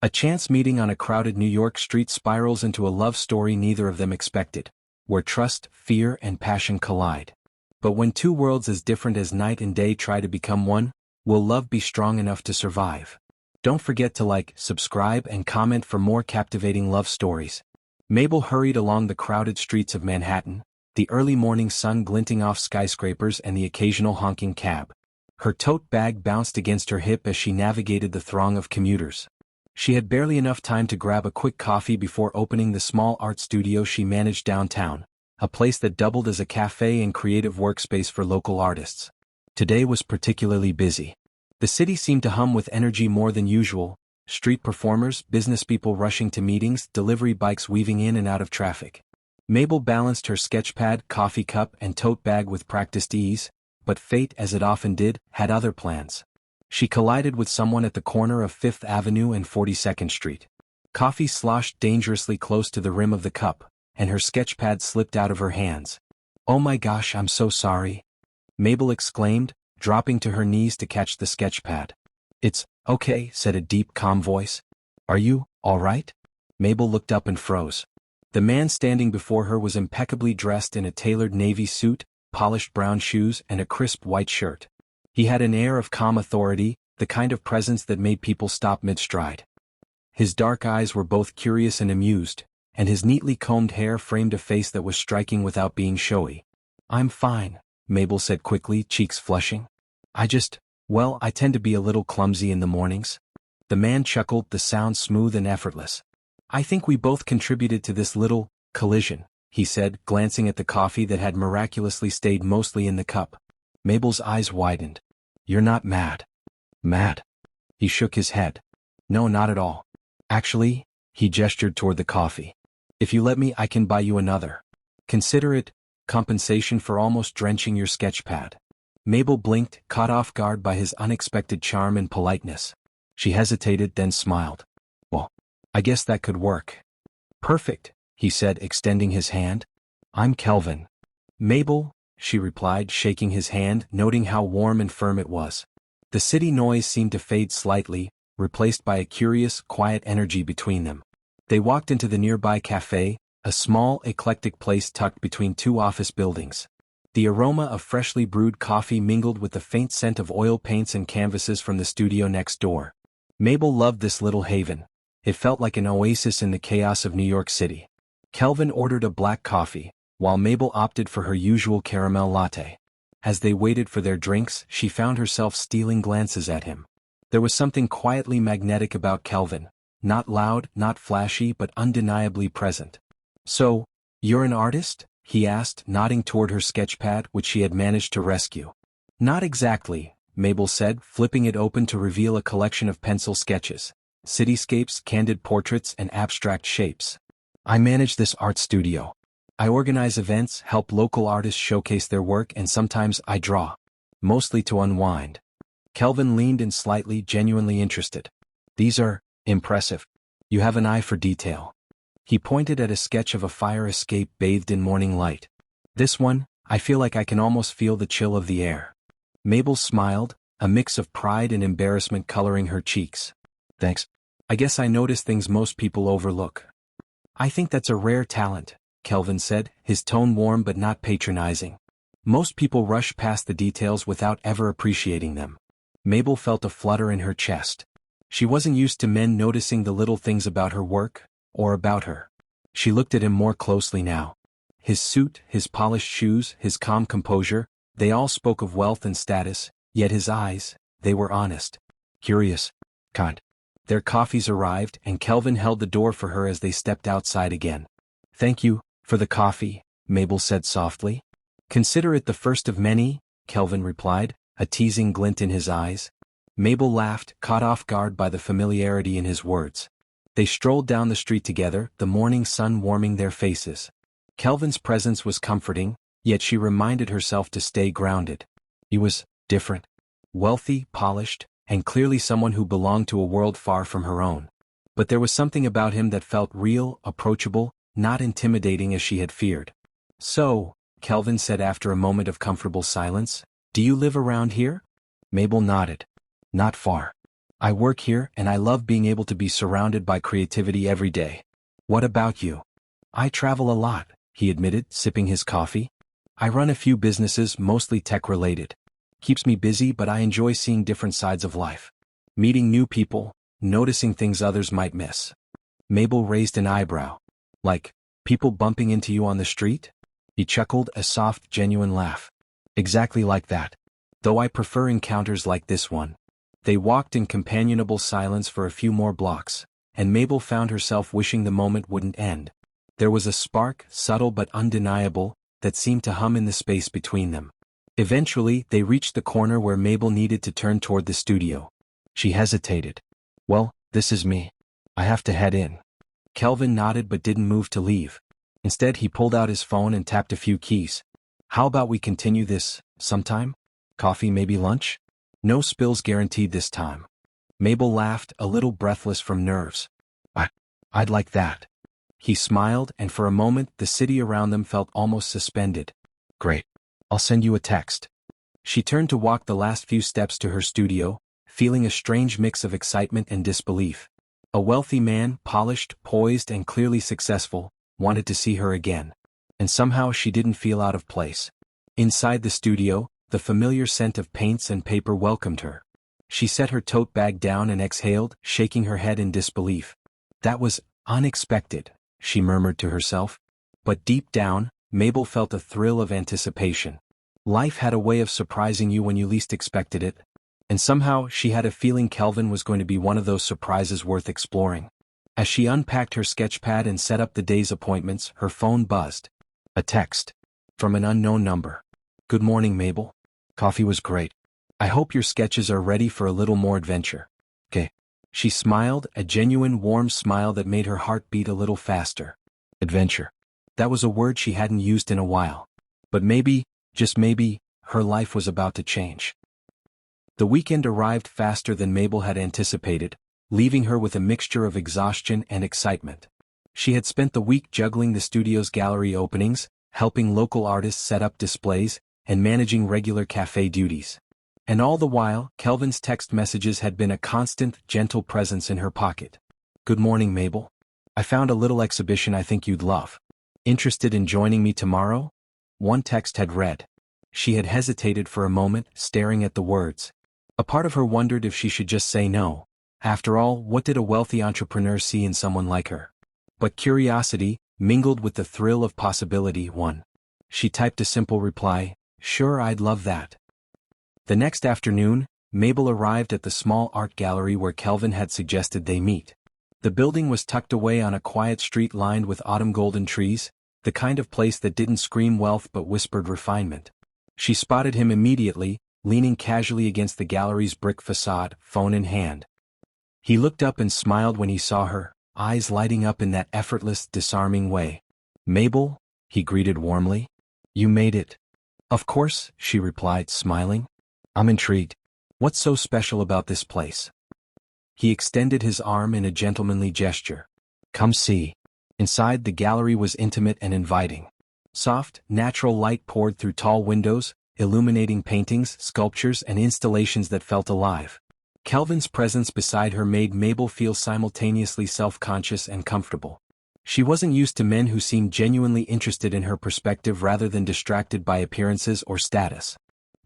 A chance meeting on a crowded New York street spirals into a love story neither of them expected, where trust, fear, and passion collide. But when two worlds as different as night and day try to become one, will love be strong enough to survive? Don't forget to like, subscribe, and comment for more captivating love stories. Mabel hurried along the crowded streets of Manhattan, the early morning sun glinting off skyscrapers and the occasional honking cab. Her tote bag bounced against her hip as she navigated the throng of commuters. She had barely enough time to grab a quick coffee before opening the small art studio she managed downtown, a place that doubled as a cafe and creative workspace for local artists. Today was particularly busy. The city seemed to hum with energy more than usual, street performers, businesspeople rushing to meetings, delivery bikes weaving in and out of traffic. Mabel balanced her sketchpad, coffee cup, and tote bag with practiced ease, but fate, as it often did, had other plans. She collided with someone at the corner of 5th Avenue and 42nd Street. Coffee sloshed dangerously close to the rim of the cup, and her sketchpad slipped out of her hands. "Oh my gosh, I'm so sorry," Mabel exclaimed, dropping to her knees to catch the sketchpad. "It's okay," said a deep, calm voice. "Are you all right?" Mabel looked up and froze. The man standing before her was impeccably dressed in a tailored navy suit, polished brown shoes, and a crisp white shirt. He had an air of calm authority, the kind of presence that made people stop mid-stride. His dark eyes were both curious and amused, and his neatly combed hair framed a face that was striking without being showy. "I'm fine," Mabel said quickly, cheeks flushing. I tend to be a little clumsy in the mornings." The man chuckled, the sound smooth and effortless. "I think we both contributed to this little collision," he said, glancing at the coffee that had miraculously stayed mostly in the cup. Mabel's eyes widened. "You're not mad?" "Mad?" He shook his head. "No, not at all. Actually," he gestured toward the coffee. "If you let me, I can buy you another. Consider it compensation for almost drenching your sketchpad." Mabel blinked, caught off guard by his unexpected charm and politeness. She hesitated, then smiled. "Well, I guess that could work." "Perfect," he said, extending his hand. "I'm Kelvin." "Mabel," she replied, shaking his hand, noting how warm and firm it was. The city noise seemed to fade slightly, replaced by a curious, quiet energy between them. They walked into the nearby cafe, a small, eclectic place tucked between two office buildings. The aroma of freshly brewed coffee mingled with the faint scent of oil paints and canvases from the studio next door. Mabel loved this little haven. It felt like an oasis in the chaos of New York City. Kelvin ordered a black coffee, while Mabel opted for her usual caramel latte. As they waited for their drinks, she found herself stealing glances at him. There was something quietly magnetic about Kelvin, not loud, not flashy, but undeniably present. "So, you're an artist?" he asked, nodding toward her sketchpad, which she had managed to rescue. "Not exactly," Mabel said, flipping it open to reveal a collection of pencil sketches, cityscapes, candid portraits, and abstract shapes. "I manage this art studio. I organize events, help local artists showcase their work, and sometimes I draw. Mostly to unwind." Kelvin leaned in slightly, genuinely interested. "These are impressive. You have an eye for detail." He pointed at a sketch of a fire escape bathed in morning light. "This one, I feel like I can almost feel the chill of the air." Mabel smiled, a mix of pride and embarrassment coloring her cheeks. "Thanks. I guess I notice things most people overlook." "I think that's a rare talent," Kelvin said, his tone warm but not patronizing. "Most people rush past the details without ever appreciating them." Mabel felt a flutter in her chest. She wasn't used to men noticing the little things about her work, or about her. She looked at him more closely now. His suit, his polished shoes, his calm composure, they all spoke of wealth and status, yet his eyes, they were honest. Curious. Kind. Their coffees arrived, and Kelvin held the door for her as they stepped outside again. "Thank you for the coffee," Mabel said softly. "Consider it the first of many," Kelvin replied, a teasing glint in his eyes. Mabel laughed, caught off guard by the familiarity in his words. They strolled down the street together, the morning sun warming their faces. Kelvin's presence was comforting, yet she reminded herself to stay grounded. He was different. Wealthy, polished, and clearly someone who belonged to a world far from her own. But there was something about him that felt real, approachable, not intimidating as she had feared. "So," Kelvin said after a moment of comfortable silence, "do you live around here?" Mabel nodded. "Not far. I work here and I love being able to be surrounded by creativity every day. What about you? I travel a lot, he admitted, sipping his coffee. I run a few businesses, mostly tech-related. Keeps me busy, but I enjoy seeing different sides of life. Meeting new people, noticing things others might miss. Mabel raised an eyebrow. Like, people bumping into you on the street? He chuckled, a soft, genuine laugh. Exactly like that. Though I prefer encounters like this one. They walked in companionable silence for a few more blocks, and Mabel found herself wishing the moment wouldn't end. There was a spark, subtle but undeniable, that seemed to hum in the space between them. Eventually, they reached the corner where Mabel needed to turn toward the studio. She hesitated. Well, this is me. I have to head in. Kelvin nodded but didn't move to leave. Instead, he pulled out his phone and tapped a few keys. How about we continue this, sometime? Coffee, maybe lunch? No spills guaranteed this time. Mabel laughed, a little breathless from nerves. I'd like that. He smiled, and for a moment the city around them felt almost suspended. Great. I'll send you a text. She turned to walk the last few steps to her studio, feeling a strange mix of excitement and disbelief. A wealthy man, polished, poised, and clearly successful, wanted to see her again. And somehow she didn't feel out of place. Inside the studio, the familiar scent of paints and paper welcomed her. She set her tote bag down and exhaled, shaking her head in disbelief. That was unexpected, she murmured to herself. But deep down, Mabel felt a thrill of anticipation. Life had a way of surprising you when you least expected it. And somehow she had a feeling Kelvin was going to be one of those surprises worth exploring. As she unpacked her sketchpad and set up the day's appointments, her phone buzzed. A text. From an unknown number. Good morning, Mabel. Coffee was great. I hope your sketches are ready for a little more adventure. Okay. She smiled, a genuine warm smile that made her heart beat a little faster. Adventure. That was a word she hadn't used in a while. But maybe, just maybe, her life was about to change. The weekend arrived faster than Mabel had anticipated, leaving her with a mixture of exhaustion and excitement. She had spent the week juggling the studio's gallery openings, helping local artists set up displays, and managing regular cafe duties. And all the while, Kelvin's text messages had been a constant, gentle presence in her pocket. Good morning, Mabel. I found a little exhibition I think you'd love. Interested in joining me tomorrow? One text had read. She had hesitated for a moment, staring at the words. A part of her wondered if she should just say no. After all, what did a wealthy entrepreneur see in someone like her? But curiosity, mingled with the thrill of possibility, won. She typed a simple reply, "Sure, I'd love that." The next afternoon, Mabel arrived at the small art gallery where Kelvin had suggested they meet. The building was tucked away on a quiet street lined with autumn golden trees, the kind of place that didn't scream wealth but whispered refinement. She spotted him immediately, leaning casually against the gallery's brick facade, phone in hand. He looked up and smiled when he saw her, eyes lighting up in that effortless, disarming way. "Mabel," he greeted warmly. "You made it." "Of course," she replied, smiling. "I'm intrigued. What's so special about this place?" He extended his arm in a gentlemanly gesture. "Come see." Inside, the gallery was intimate and inviting. Soft, natural light poured through tall windows, illuminating paintings, sculptures, and installations that felt alive. Kelvin's presence beside her made Mabel feel simultaneously self-conscious and comfortable. She wasn't used to men who seemed genuinely interested in her perspective rather than distracted by appearances or status.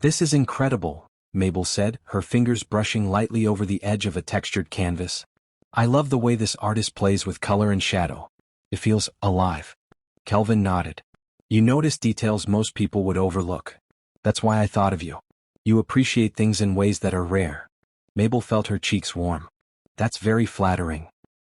"This is incredible," Mabel said, her fingers brushing lightly over the edge of a textured canvas. "I love the way this artist plays with color and shadow. It feels alive." Kelvin nodded. "You notice details most people would overlook. That's why I thought of you. You appreciate things in ways that are rare." Mabel felt her cheeks warm. "That's very flattering."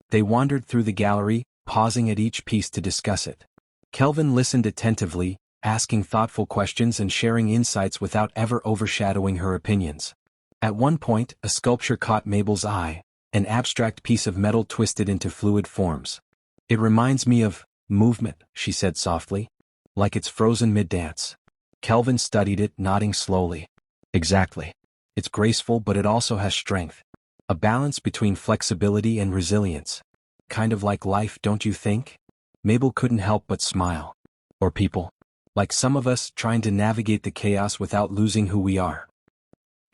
They wandered through the gallery, pausing at each piece to discuss it. Kelvin listened attentively, asking thoughtful questions and sharing insights without ever overshadowing her opinions. At one point, a sculpture caught Mabel's eye, an abstract piece of metal twisted into fluid forms. "It reminds me of movement," she said softly. "Like it's frozen mid-dance." Kelvin studied it, nodding slowly. "Exactly. It's graceful, but it also has strength. A balance between flexibility and resilience. Kind of like life, don't you think?" Mabel couldn't help but smile. "Or people. Like some of us, trying to navigate the chaos without losing who we are."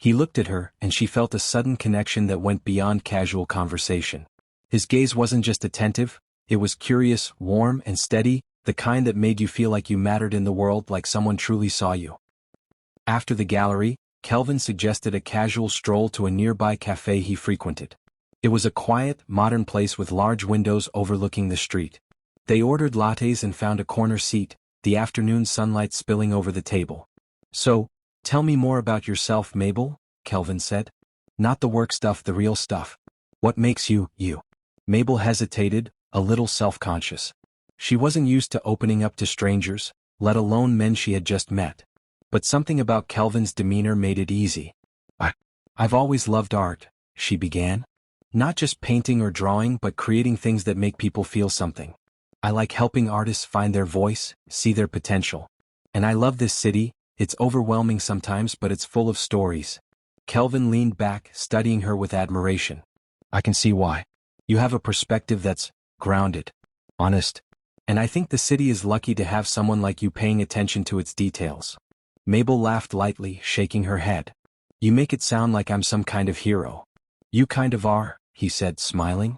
He looked at her, and she felt a sudden connection that went beyond casual conversation. His gaze wasn't just attentive, it was curious, warm, and steady, the kind that made you feel like you mattered in the world, like someone truly saw you. After the gallery, Kelvin suggested a casual stroll to a nearby cafe he frequented. It was a quiet, modern place with large windows overlooking the street. They ordered lattes and found a corner seat, the afternoon sunlight spilling over the table. "So, tell me more about yourself, Mabel," Kelvin said. "Not the work stuff, the real stuff. What makes you, you?" Mabel hesitated, a little self-conscious. She wasn't used to opening up to strangers, let alone men she had just met. But something about Kelvin's demeanor made it easy. I've always loved art," she began. "Not just painting or drawing, but creating things that make people feel something. I like helping artists find their voice, see their potential. And I love this city. It's overwhelming sometimes, but it's full of stories." Kelvin leaned back, studying her with admiration. "I can see why. You have a perspective that's grounded, honest. And I think the city is lucky to have someone like you paying attention to its details." Mabel laughed lightly, shaking her head. "You make it sound like I'm some kind of hero." "You kind of are," he said, smiling.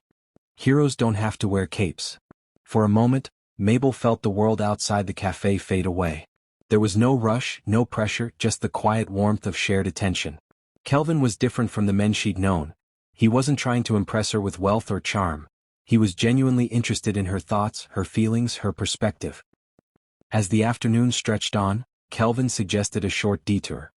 "Heroes don't have to wear capes." For a moment, Mabel felt the world outside the cafe fade away. There was no rush, no pressure, just the quiet warmth of shared attention. Kelvin was different from the men she'd known. He wasn't trying to impress her with wealth or charm. He was genuinely interested in her thoughts, her feelings, her perspective. As the afternoon stretched on, Kelvin suggested a short detour.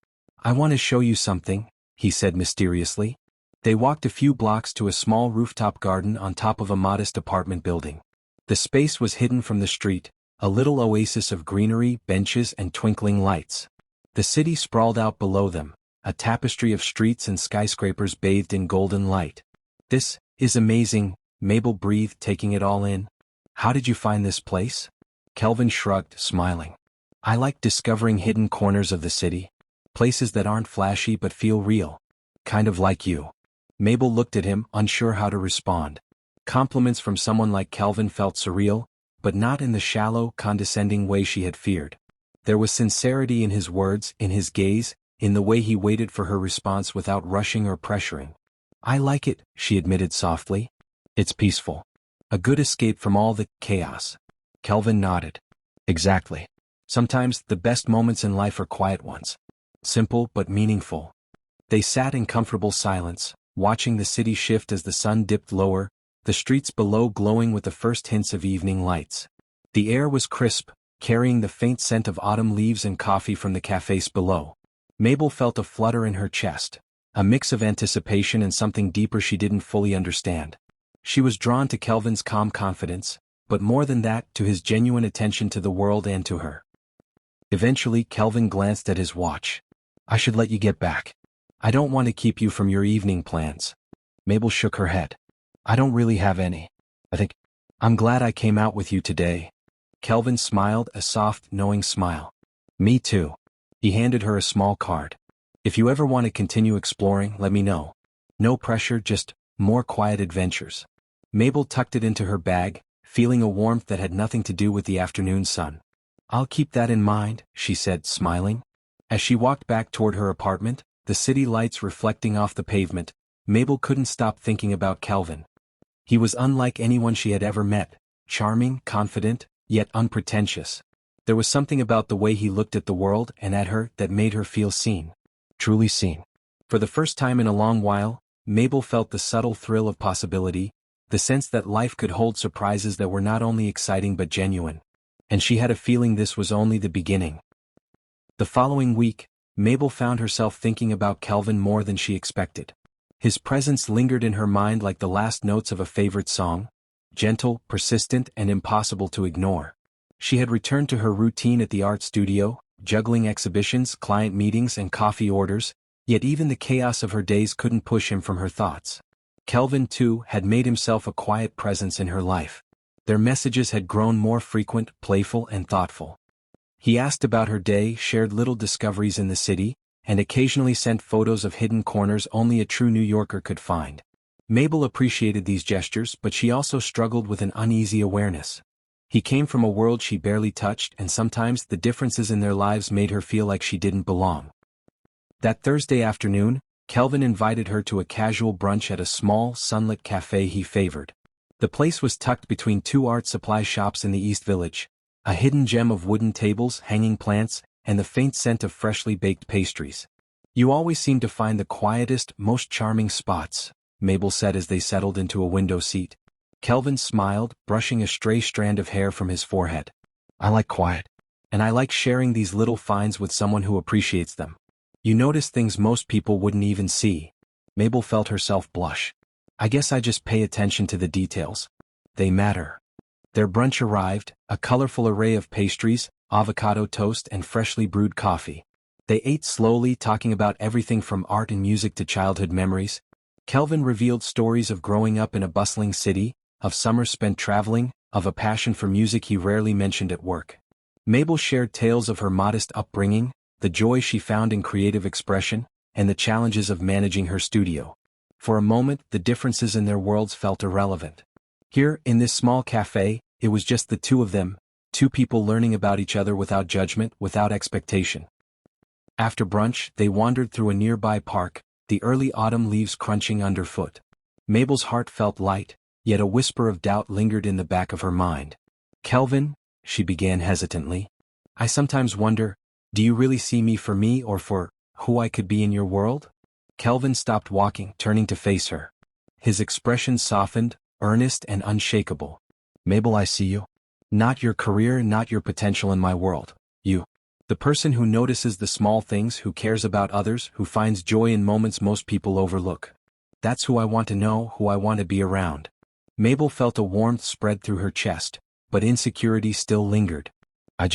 "I want to show you something," he said mysteriously. They walked a few blocks to a small rooftop garden on top of a modest apartment building. The space was hidden from the street, a little oasis of greenery, benches, and twinkling lights. The city sprawled out below them, a tapestry of streets and skyscrapers bathed in golden light. "This is amazing," Mabel breathed, taking it all in. "How did you find this place?" Kelvin shrugged, smiling. "I like discovering hidden corners of the city. Places that aren't flashy but feel real. Kind of like you." Mabel looked at him, unsure how to respond. Compliments from someone like Kelvin felt surreal, but not in the shallow, condescending way she had feared. There was sincerity in his words, in his gaze, in the way he waited for her response without rushing or pressuring. "I like it," she admitted softly. "It's peaceful. A good escape from all the chaos." Kelvin nodded. "Exactly. Sometimes the best moments in life are quiet ones. Simple but meaningful." They sat in comfortable silence, watching the city shift as the sun dipped lower, the streets below glowing with the first hints of evening lights. The air was crisp, carrying the faint scent of autumn leaves and coffee from the cafes below. Mabel felt a flutter in her chest, a mix of anticipation and something deeper she didn't fully understand. She was drawn to Kelvin's calm confidence, but more than that, to his genuine attention to the world and to her. Eventually, Kelvin glanced at his watch. "I should let you get back. I don't want to keep you from your evening plans." Mabel shook her head. "I don't really have any. I'm glad I came out with you today." Kelvin smiled, a soft, knowing smile. "Me too." He handed her a small card. "If you ever want to continue exploring, let me know. No pressure, just more quiet adventures." Mabel tucked it into her bag, feeling a warmth that had nothing to do with the afternoon sun. "I'll keep that in mind," she said, smiling. As she walked back toward her apartment, the city lights reflecting off the pavement, Mabel couldn't stop thinking about Kelvin. He was unlike anyone she had ever met, charming, confident, yet unpretentious. There was something about the way he looked at the world and at her that made her feel seen. Truly seen. For the first time in a long while, Mabel felt the subtle thrill of possibility, the sense that life could hold surprises that were not only exciting but genuine. And she had a feeling this was only the beginning. The following week, Mabel found herself thinking about Kelvin more than she expected. His presence lingered in her mind like the last notes of a favorite song, gentle, persistent, and impossible to ignore. She had returned to her routine at the art studio, juggling exhibitions, client meetings, and coffee orders, yet even the chaos of her days couldn't push him from her thoughts. Kelvin, too, had made himself a quiet presence in her life. Their messages had grown more frequent, playful, and thoughtful. He asked about her day, shared little discoveries in the city, and occasionally sent photos of hidden corners only a true New Yorker could find. Mabel appreciated these gestures, but she also struggled with an uneasy awareness. He came from a world she barely touched, and sometimes the differences in their lives made her feel like she didn't belong. That Thursday afternoon, Kelvin invited her to a casual brunch at a small, sunlit cafe he favored. The place was tucked between two art supply shops in the East Village, a hidden gem of wooden tables, hanging plants, and the faint scent of freshly baked pastries. "You always seem to find the quietest, most charming spots," Mabel said as they settled into a window seat. Kelvin smiled, brushing a stray strand of hair from his forehead. "I like quiet. And I like sharing these little finds with someone who appreciates them. You notice things most people wouldn't even see." Mabel felt herself blush. "I guess I just pay attention to the details. They matter." Their brunch arrived, a colorful array of pastries, avocado toast and freshly brewed coffee. They ate slowly, talking about everything from art and music to childhood memories. Kelvin revealed stories of growing up in a bustling city, of summers spent traveling, of a passion for music he rarely mentioned at work. Mabel shared tales of her modest upbringing, the joy she found in creative expression, and the challenges of managing her studio. For a moment, the differences in their worlds felt irrelevant. Here, in this small cafe, it was just the two of them, two people learning about each other without judgment, without expectation. After brunch, they wandered through a nearby park, the early autumn leaves crunching underfoot. Mabel's heart felt light, yet a whisper of doubt lingered in the back of her mind. "Kelvin," she began hesitantly, "I sometimes wonder, do you really see me for me or for who I could be in your world?" Kelvin stopped walking, turning to face her. His expression softened, earnest and unshakable. "Mabel, I see you. Not your career, not your potential in my world. You. The person who notices the small things, who cares about others, who finds joy in moments most people overlook. That's who I want to know, who I want to be around." Mabel felt a warmth spread through her chest, but insecurity still lingered. I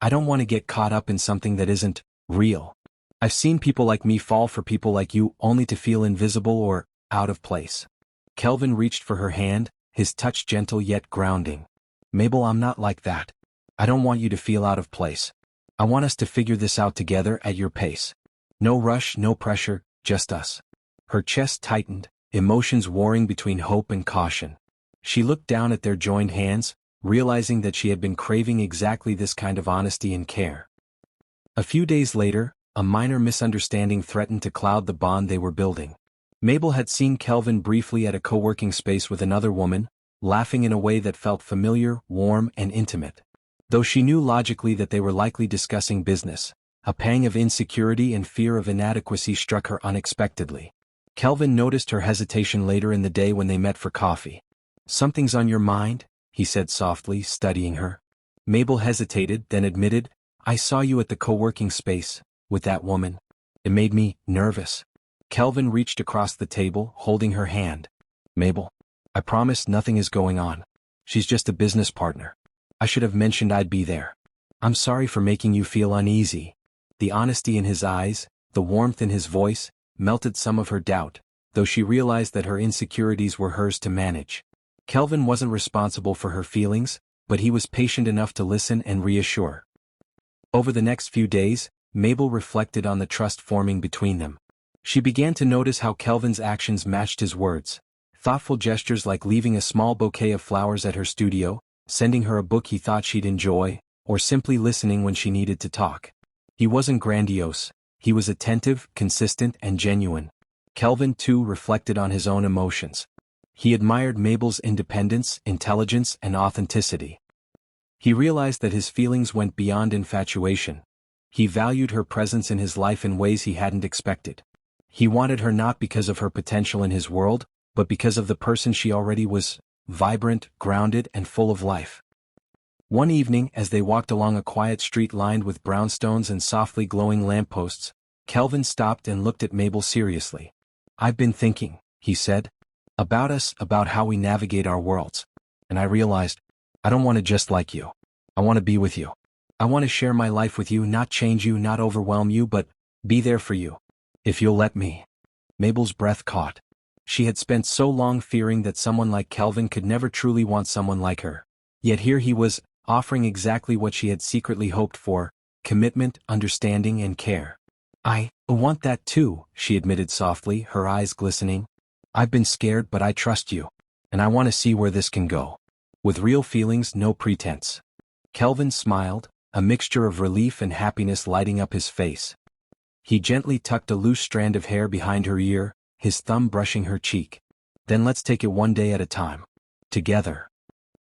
don't want to get caught up in something that isn't real. I've seen people like me fall for people like you only to feel invisible or out of place." Kelvin reached for her hand, his touch gentle yet grounding. "Mabel, I'm not like that. I don't want you to feel out of place. I want us to figure this out together at your pace. No rush, no pressure, just us." Her chest tightened, emotions warring between hope and caution. She looked down at their joined hands, realizing that she had been craving exactly this kind of honesty and care. A few days later, a minor misunderstanding threatened to cloud the bond they were building. Mabel had seen Kelvin briefly at a co-working space with another woman, laughing in a way that felt familiar, warm, and intimate. Though she knew logically that they were likely discussing business, a pang of insecurity and fear of inadequacy struck her unexpectedly. Kelvin noticed her hesitation later in the day when they met for coffee. "Something's on your mind?" he said softly, studying her. Mabel hesitated, then admitted, "I saw you at the co-working space, with that woman. It made me nervous." Kelvin reached across the table, holding her hand. "Mabel, I promise nothing is going on. She's just a business partner. I should have mentioned I'd be there. I'm sorry for making you feel uneasy." The honesty in his eyes, the warmth in his voice, melted some of her doubt, though she realized that her insecurities were hers to manage. Kelvin wasn't responsible for her feelings, but he was patient enough to listen and reassure. Over the next few days, Mabel reflected on the trust forming between them. She began to notice how Kelvin's actions matched his words. Thoughtful gestures like leaving a small bouquet of flowers at her studio, sending her a book he thought she'd enjoy, or simply listening when she needed to talk. He wasn't grandiose. He was attentive, consistent, and genuine. Kelvin, too, reflected on his own emotions. He admired Mabel's independence, intelligence, and authenticity. He realized that his feelings went beyond infatuation. He valued her presence in his life in ways he hadn't expected. He wanted her not because of her potential in his world, but because of the person she already was, vibrant, grounded, and full of life. One evening, as they walked along a quiet street lined with brownstones and softly glowing lampposts, Kelvin stopped and looked at Mabel seriously. "I've been thinking," he said, "about us, about how we navigate our worlds. And I realized, I don't want to just like you. I want to be with you. I want to share my life with you, not change you, not overwhelm you, but be there for you. If you'll let me." Mabel's breath caught. She had spent so long fearing that someone like Kelvin could never truly want someone like her. Yet here he was, offering exactly what she had secretly hoped for: commitment, understanding, and care. "I want that too," she admitted softly, her eyes glistening. "I've been scared, but I trust you. And I want to see where this can go. With real feelings, no pretense." Kelvin smiled, a mixture of relief and happiness lighting up his face. He gently tucked a loose strand of hair behind her ear, his thumb brushing her cheek. Then let's take it one day at a time. Together.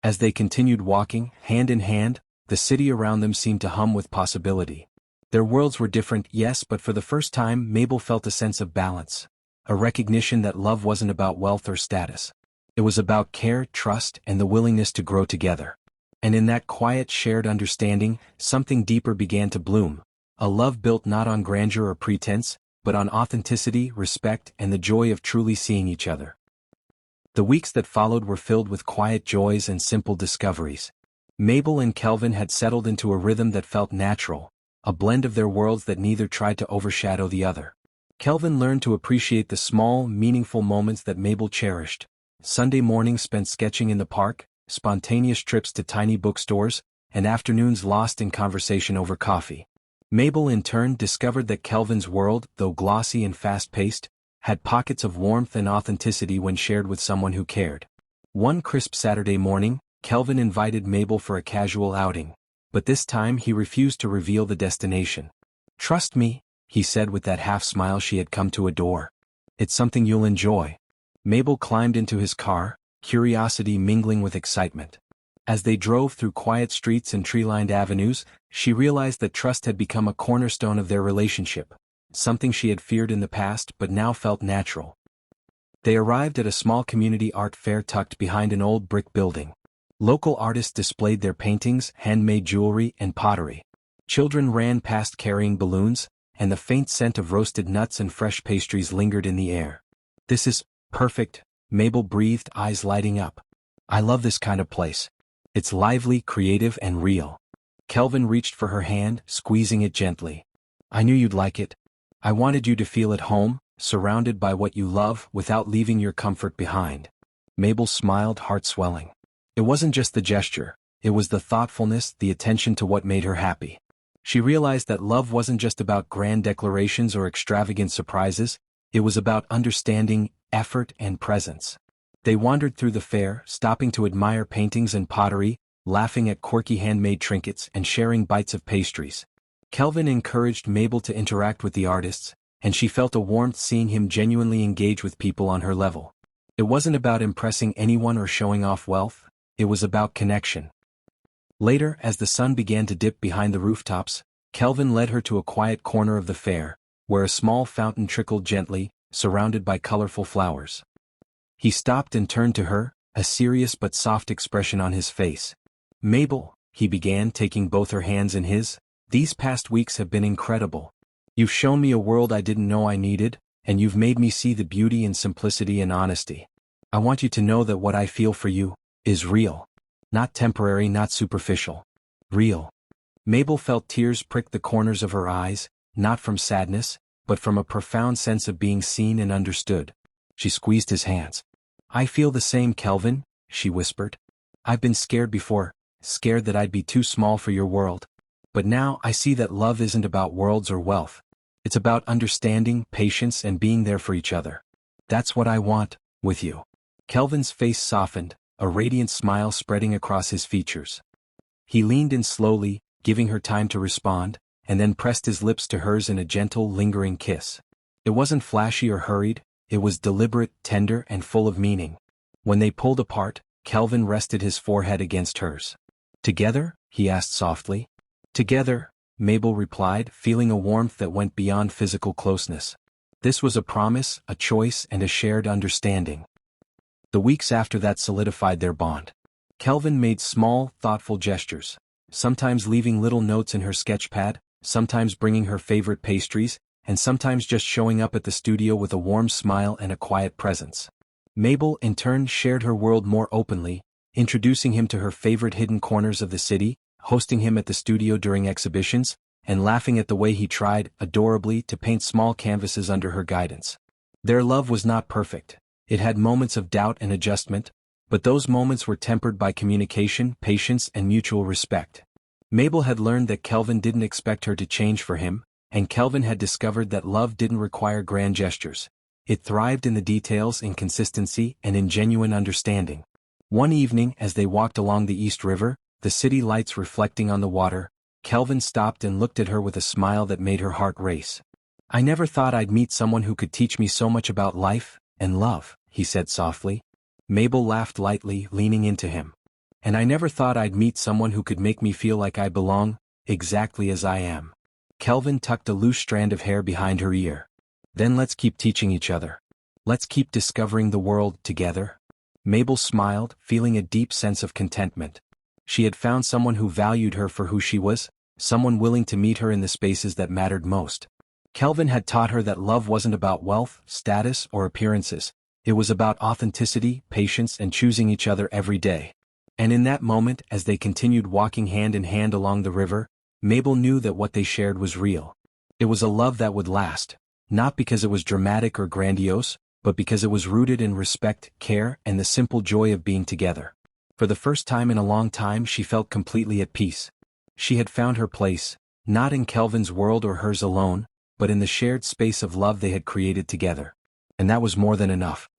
As they continued walking, hand in hand, the city around them seemed to hum with possibility. Their worlds were different, yes, but for the first time Mabel felt a sense of balance. A recognition that love wasn't about wealth or status. It was about care, trust, and the willingness to grow together. And in that quiet shared understanding, something deeper began to bloom. A love built not on grandeur or pretense, but on authenticity, respect, and the joy of truly seeing each other. The weeks that followed were filled with quiet joys and simple discoveries. Mabel and Kelvin had settled into a rhythm that felt natural, a blend of their worlds that neither tried to overshadow the other. Kelvin learned to appreciate the small, meaningful moments that Mabel cherished. Sunday mornings spent sketching in the park, spontaneous trips to tiny bookstores, and afternoons lost in conversation over coffee. Mabel in turn discovered that Kelvin's world, though glossy and fast-paced, had pockets of warmth and authenticity when shared with someone who cared. One crisp Saturday morning, Kelvin invited Mabel for a casual outing, but this time he refused to reveal the destination. "Trust me," he said with that half-smile she had come to adore. "It's something you'll enjoy." Mabel climbed into his car, curiosity mingling with excitement. As they drove through quiet streets and tree-lined avenues, she realized that trust had become a cornerstone of their relationship, something she had feared in the past but now felt natural. They arrived at a small community art fair tucked behind an old brick building. Local artists displayed their paintings, handmade jewelry, and pottery. Children ran past carrying balloons, and the faint scent of roasted nuts and fresh pastries lingered in the air. "This is perfect," Mabel breathed, eyes lighting up. "I love this kind of place. It's lively, creative, and real." Kelvin reached for her hand, squeezing it gently. "I knew you'd like it. I wanted you to feel at home, surrounded by what you love, without leaving your comfort behind." Mabel smiled, heart swelling. It wasn't just the gesture, it was the thoughtfulness, the attention to what made her happy. She realized that love wasn't just about grand declarations or extravagant surprises, it was about understanding, effort, and presence. They wandered through the fair, stopping to admire paintings and pottery, laughing at quirky handmade trinkets, and sharing bites of pastries. Kelvin encouraged Mabel to interact with the artists, and she felt a warmth seeing him genuinely engage with people on her level. It wasn't about impressing anyone or showing off wealth, it was about connection. Later, as the sun began to dip behind the rooftops, Kelvin led her to a quiet corner of the fair, where a small fountain trickled gently, surrounded by colorful flowers. He stopped and turned to her, a serious but soft expression on his face. "Mabel," he began, taking both her hands in his, "these past weeks have been incredible. You've shown me a world I didn't know I needed, and you've made me see the beauty in simplicity and honesty. I want you to know that what I feel for you is real. Not temporary, not superficial. Real." Mabel felt tears prick the corners of her eyes, not from sadness, but from a profound sense of being seen and understood. She squeezed his hands. "I feel the same, Kelvin," she whispered. "I've been scared before, scared that I'd be too small for your world. But now I see that love isn't about worlds or wealth. It's about understanding, patience, and being there for each other. That's what I want, with you." Kelvin's face softened, a radiant smile spreading across his features. He leaned in slowly, giving her time to respond, and then pressed his lips to hers in a gentle, lingering kiss. It wasn't flashy or hurried, it was deliberate, tender, and full of meaning. When they pulled apart, Kelvin rested his forehead against hers. "Together?" he asked softly. "Together," Mabel replied, feeling a warmth that went beyond physical closeness. This was a promise, a choice, and a shared understanding. The weeks after that solidified their bond. Kelvin made small, thoughtful gestures, sometimes leaving little notes in her sketchpad, sometimes bringing her favorite pastries, and sometimes just showing up at the studio with a warm smile and a quiet presence. Mabel, in turn, shared her world more openly, introducing him to her favorite hidden corners of the city, hosting him at the studio during exhibitions, and laughing at the way he tried, adorably, to paint small canvases under her guidance. Their love was not perfect. It had moments of doubt and adjustment, but those moments were tempered by communication, patience, and mutual respect. Mabel had learned that Kelvin didn't expect her to change for him, and Kelvin had discovered that love didn't require grand gestures. It thrived in the details, in consistency, and in genuine understanding. One evening, as they walked along the East River, the city lights reflecting on the water, Kelvin stopped and looked at her with a smile that made her heart race. "I never thought I'd meet someone who could teach me so much about life and love," he said softly. Mabel laughed lightly, leaning into him. "And I never thought I'd meet someone who could make me feel like I belong, exactly as I am." Kelvin tucked a loose strand of hair behind her ear. "Then let's keep teaching each other. Let's keep discovering the world together." Mabel smiled, feeling a deep sense of contentment. She had found someone who valued her for who she was, someone willing to meet her in the spaces that mattered most. Kelvin had taught her that love wasn't about wealth, status, or appearances. It was about authenticity, patience, and choosing each other every day. And in that moment, as they continued walking hand in hand along the river, Mabel knew that what they shared was real. It was a love that would last, not because it was dramatic or grandiose, but because it was rooted in respect, care, and the simple joy of being together. For the first time in a long time, she felt completely at peace. She had found her place, not in Kelvin's world or hers alone, but in the shared space of love they had created together. And that was more than enough.